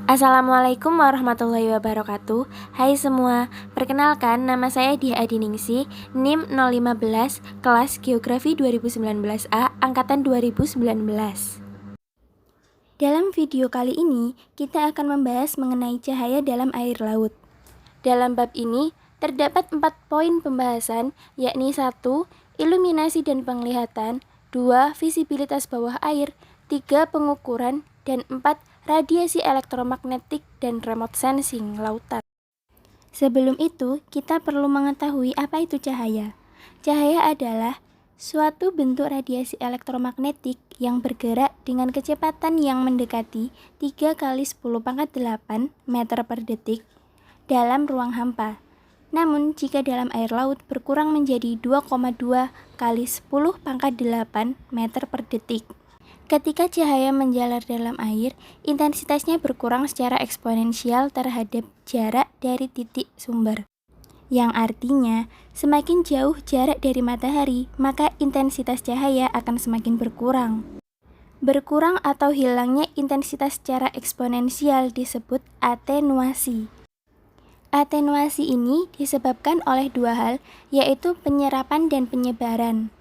Assalamualaikum warahmatullahi wabarakatuh. Hai semua, perkenalkan nama saya Diah Adiningsih, NIM 015, kelas Geografi 2019A, Angkatan 2019. Dalam video kali ini, kita akan membahas mengenai cahaya dalam air laut. Dalam bab ini, terdapat 4 poin pembahasan, yakni 1. Iluminasi dan penglihatan, 2. Visibilitas bawah air, 3. Pengukuran, dan 4. Radiasi elektromagnetik dan remote sensing lautan. Sebelum itu, kita perlu mengetahui apa itu cahaya. Cahaya adalah suatu bentuk radiasi elektromagnetik yang bergerak dengan kecepatan yang mendekati 3 kali 10⁸ meter per detik dalam ruang hampa. Namun, jika dalam air laut berkurang menjadi 2,2 kali 10⁸ meter per detik. Ketika cahaya menjalar dalam air, intensitasnya berkurang secara eksponensial terhadap jarak dari titik sumber. Yang artinya, semakin jauh jarak dari matahari, maka intensitas cahaya akan semakin berkurang. Berkurang atau hilangnya intensitas secara eksponensial disebut atenuasi. Atenuasi ini disebabkan oleh dua hal, yaitu penyerapan dan penyebaran.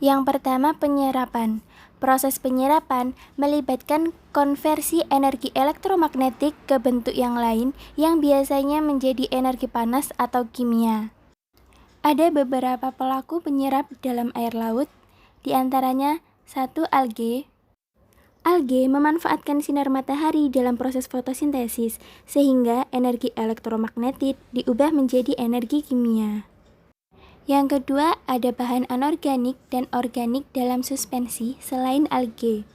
Yang pertama, penyerapan. Proses penyerapan melibatkan konversi energi elektromagnetik ke bentuk yang lain yang biasanya menjadi energi panas atau kimia. Ada beberapa pelaku penyerap dalam air laut, di antaranya 1. Alge. Alge memanfaatkan sinar matahari dalam proses fotosintesis sehingga energi elektromagnetik diubah menjadi energi kimia. Yang kedua, ada bahan anorganik dan organik dalam suspensi selain alge.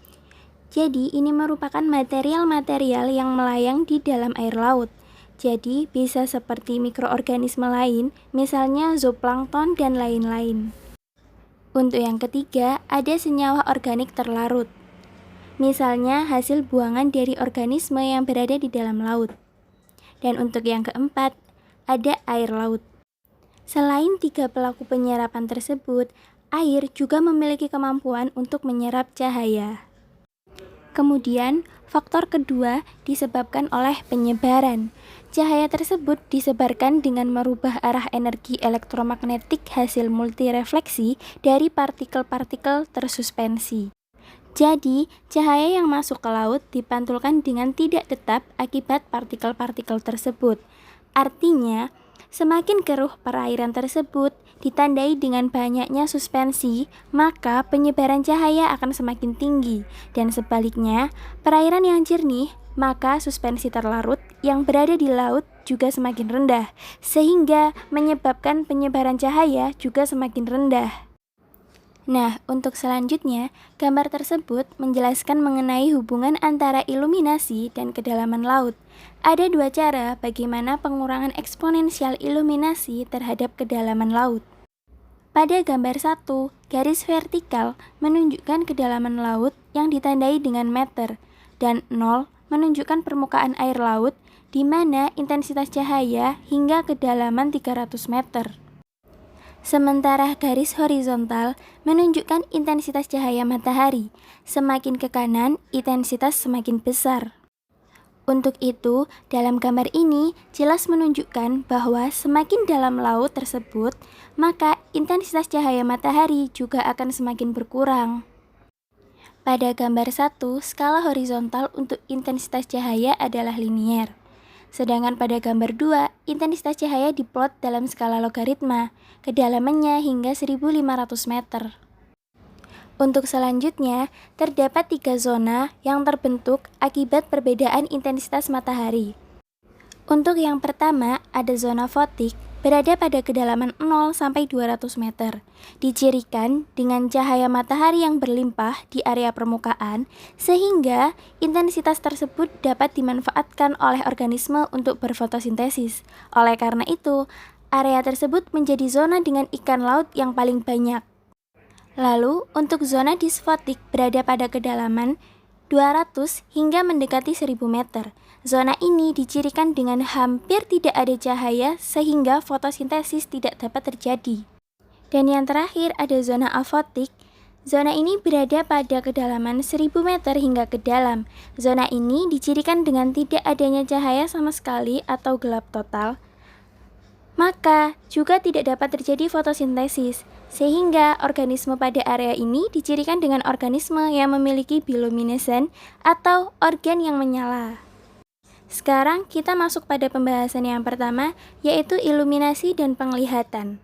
Jadi, ini merupakan material-material yang melayang di dalam air laut. Jadi, bisa seperti mikroorganisme lain, misalnya zooplankton dan lain-lain. Untuk yang ketiga, ada senyawa organik terlarut. Misalnya, hasil buangan dari organisme yang berada di dalam laut. Dan untuk yang keempat, ada air laut. Selain 3 pelaku penyerapan tersebut, air juga memiliki kemampuan untuk menyerap cahaya. Kemudian, faktor kedua disebabkan oleh penyebaran. Cahaya tersebut disebarkan dengan merubah arah energi elektromagnetik hasil multirefleksi dari partikel-partikel tersuspensi. Jadi, cahaya yang masuk ke laut dipantulkan dengan tidak tetap akibat partikel-partikel tersebut. Artinya, semakin keruh perairan tersebut ditandai dengan banyaknya suspensi, maka penyebaran cahaya akan semakin tinggi. Dan sebaliknya, perairan yang jernih, maka suspensi terlarut yang berada di laut juga semakin rendah, sehingga menyebabkan penyebaran cahaya juga semakin rendah. Nah, untuk selanjutnya, gambar tersebut menjelaskan mengenai hubungan antara iluminasi dan kedalaman laut. Ada 2 cara bagaimana pengurangan eksponensial iluminasi terhadap kedalaman laut. Pada gambar 1, garis vertikal menunjukkan kedalaman laut yang ditandai dengan meter, dan 0 menunjukkan permukaan air laut di mana intensitas cahaya hingga kedalaman 300 meter. Sementara garis horizontal menunjukkan intensitas cahaya matahari. Semakin ke kanan, intensitas semakin besar. Untuk itu, dalam gambar ini jelas menunjukkan bahwa semakin dalam laut tersebut, maka intensitas cahaya matahari juga akan semakin berkurang. Pada gambar 1, skala horizontal untuk intensitas cahaya adalah linier. Sedangkan pada gambar 2, intensitas cahaya diplot dalam skala logaritma, kedalamannya hingga 1500 meter. Untuk selanjutnya, terdapat 3 zona yang terbentuk akibat perbedaan intensitas matahari. Untuk yang pertama, ada zona fotik, berada pada kedalaman 0 sampai 200 meter. Dicirikan dengan cahaya matahari yang berlimpah di area permukaan, sehingga intensitas tersebut dapat dimanfaatkan oleh organisme untuk berfotosintesis. Oleh karena itu, area tersebut menjadi zona dengan ikan laut yang paling banyak. Lalu, untuk zona disfotik berada pada kedalaman 200 hingga mendekati 1000 meter. Zona ini dicirikan dengan hampir tidak ada cahaya sehingga fotosintesis tidak dapat terjadi. Dan yang terakhir ada zona afotik. Zona ini berada pada kedalaman 1000 meter hingga ke dalam. Zona ini dicirikan dengan tidak adanya cahaya sama sekali atau gelap total. Maka juga tidak dapat terjadi fotosintesis, sehingga organisme pada area ini dicirikan dengan organisme yang memiliki bioluminescent atau organ yang menyala. Sekarang kita masuk pada pembahasan yang pertama, yaitu iluminasi dan penglihatan.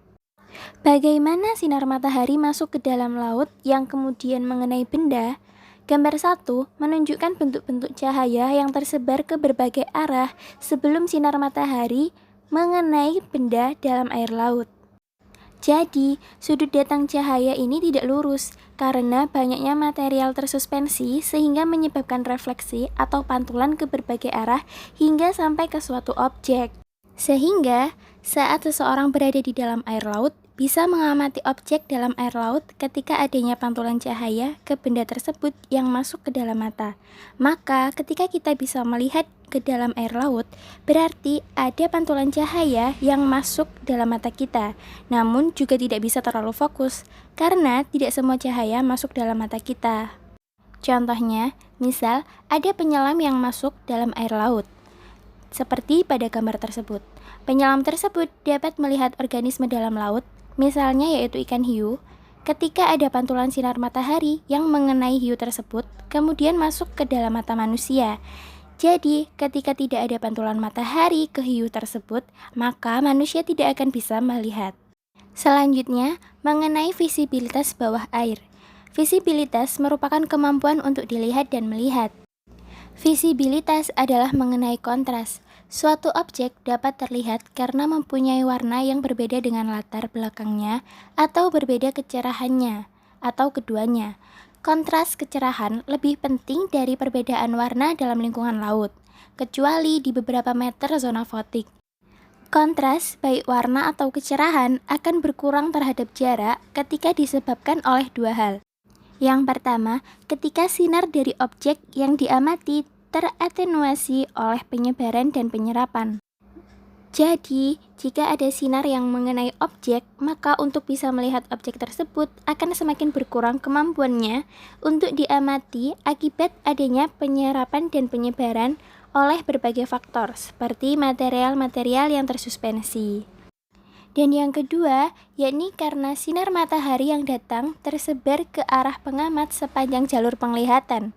Bagaimana sinar matahari masuk ke dalam laut yang kemudian mengenai benda? Gambar 1 menunjukkan bentuk-bentuk cahaya yang tersebar ke berbagai arah sebelum sinar matahari mengenai benda dalam air laut. Jadi, sudut datang cahaya ini tidak lurus karena banyaknya material tersuspensi sehingga menyebabkan refleksi atau pantulan ke berbagai arah hingga sampai ke suatu objek. Sehingga, saat seseorang berada di dalam air laut, bisa mengamati objek dalam air laut ketika adanya pantulan cahaya ke benda tersebut yang masuk ke dalam mata. Maka, ketika kita bisa melihat ke dalam air laut, berarti ada pantulan cahaya yang masuk dalam mata kita. Namun, juga tidak bisa terlalu fokus, karena tidak semua cahaya masuk dalam mata kita. Contohnya, misal ada penyelam yang masuk dalam air laut. Seperti pada gambar tersebut. Penyelam tersebut dapat melihat organisme dalam laut, misalnya yaitu ikan hiu, ketika ada pantulan sinar matahari yang mengenai hiu tersebut, kemudian masuk ke dalam mata manusia. Jadi, ketika tidak ada pantulan matahari ke hiu tersebut, maka manusia tidak akan bisa melihat. Selanjutnya, mengenai visibilitas bawah air. Visibilitas merupakan kemampuan untuk dilihat dan melihat. Visibilitas adalah mengenai kontras. Suatu objek dapat terlihat karena mempunyai warna yang berbeda dengan latar belakangnya atau berbeda kecerahannya, atau keduanya. Kontras kecerahan lebih penting dari perbedaan warna dalam lingkungan laut, kecuali di beberapa meter zona fotik. Kontras, baik warna atau kecerahan, akan berkurang terhadap jarak ketika disebabkan oleh dua hal. Yang pertama, ketika sinar dari objek yang diamati teratenuasi oleh penyebaran dan penyerapan. Jadi, jika ada sinar yang mengenai objek, maka untuk bisa melihat objek tersebut akan semakin berkurang kemampuannya untuk diamati akibat adanya penyerapan dan penyebaran oleh berbagai faktor, seperti material-material yang tersuspensi. Dan yang kedua, yakni karena sinar matahari yang datang tersebar ke arah pengamat sepanjang jalur penglihatan,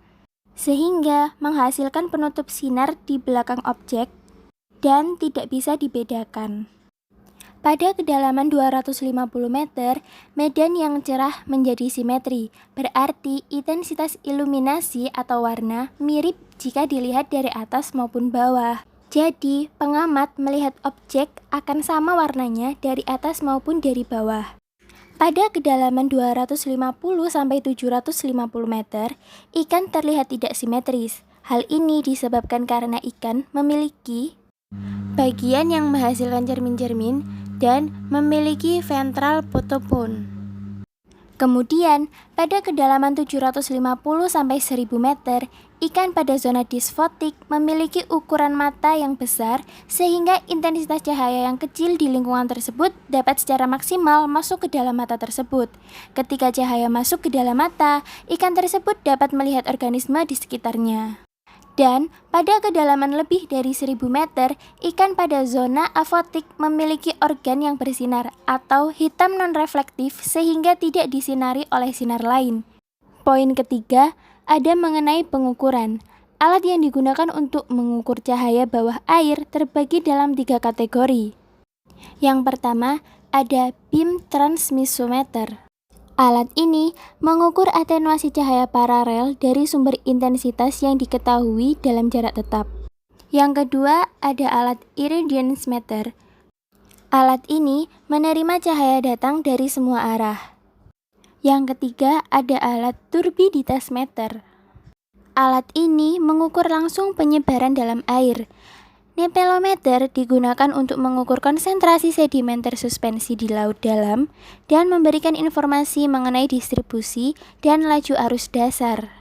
sehingga menghasilkan penutup sinar di belakang objek dan tidak bisa dibedakan. Pada kedalaman 250 meter, medan yang cerah menjadi simetri, berarti intensitas iluminasi atau warna mirip jika dilihat dari atas maupun bawah. Jadi, pengamat melihat objek akan sama warnanya dari atas maupun dari bawah. Pada kedalaman 250-750 meter, ikan terlihat tidak simetris. Hal ini disebabkan karena ikan memiliki bagian yang menghasilkan cermin-cermin dan memiliki ventral photobone. Kemudian, pada kedalaman 750-1000 meter, ikan pada zona dysfotik memiliki ukuran mata yang besar sehingga intensitas cahaya yang kecil di lingkungan tersebut dapat secara maksimal masuk ke dalam mata tersebut. Ketika cahaya masuk ke dalam mata, ikan tersebut dapat melihat organisme di sekitarnya. Dan pada kedalaman lebih dari 1000 meter, ikan pada zona afotik memiliki organ yang bersinar atau hitam non-reflektif sehingga tidak disinari oleh sinar lain. Poin ketiga, ada mengenai pengukuran. Alat yang digunakan untuk mengukur cahaya bawah air terbagi dalam 3 kategori. Yang pertama, ada beam transmissometer. Alat ini mengukur atenuasi cahaya paralel dari sumber intensitas yang diketahui dalam jarak tetap. Yang kedua, ada alat irradiance meter. Alat ini menerima cahaya datang dari semua arah. Yang ketiga, ada alat turbiditas meter. Alat ini mengukur langsung penyebaran dalam air. Nepelometer digunakan untuk mengukur konsentrasi sedimen tersuspensi di laut dalam dan memberikan informasi mengenai distribusi dan laju arus dasar.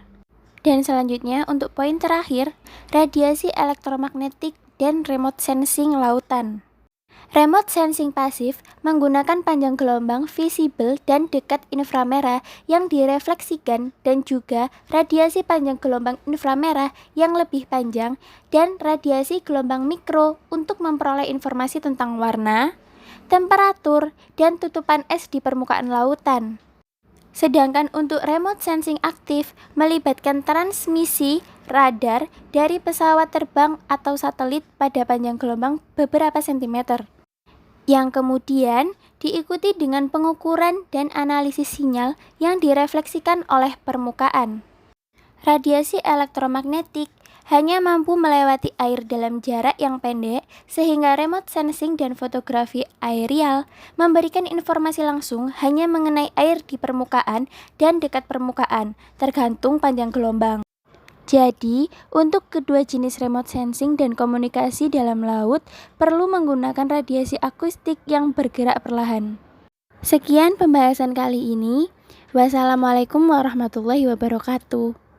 Dan selanjutnya, untuk poin terakhir, radiasi elektromagnetik dan remote sensing lautan. Remote sensing pasif menggunakan panjang gelombang visible dan dekat inframerah yang direfleksikan dan juga radiasi panjang gelombang inframerah yang lebih panjang dan radiasi gelombang mikro untuk memperoleh informasi tentang warna, temperatur, dan tutupan es di permukaan lautan. Sedangkan untuk remote sensing aktif melibatkan transmisi radar dari pesawat terbang atau satelit pada panjang gelombang beberapa sentimeter, yang kemudian diikuti dengan pengukuran dan analisis sinyal yang direfleksikan oleh permukaan. Radiasi elektromagnetik hanya mampu melewati air dalam jarak yang pendek, sehingga remote sensing dan fotografi aerial memberikan informasi langsung hanya mengenai air di permukaan dan dekat permukaan, tergantung panjang gelombang. Jadi, untuk kedua jenis remote sensing dan komunikasi dalam laut perlu menggunakan radiasi akustik yang bergerak perlahan. Sekian pembahasan kali ini. Wassalamualaikum warahmatullahi wabarakatuh.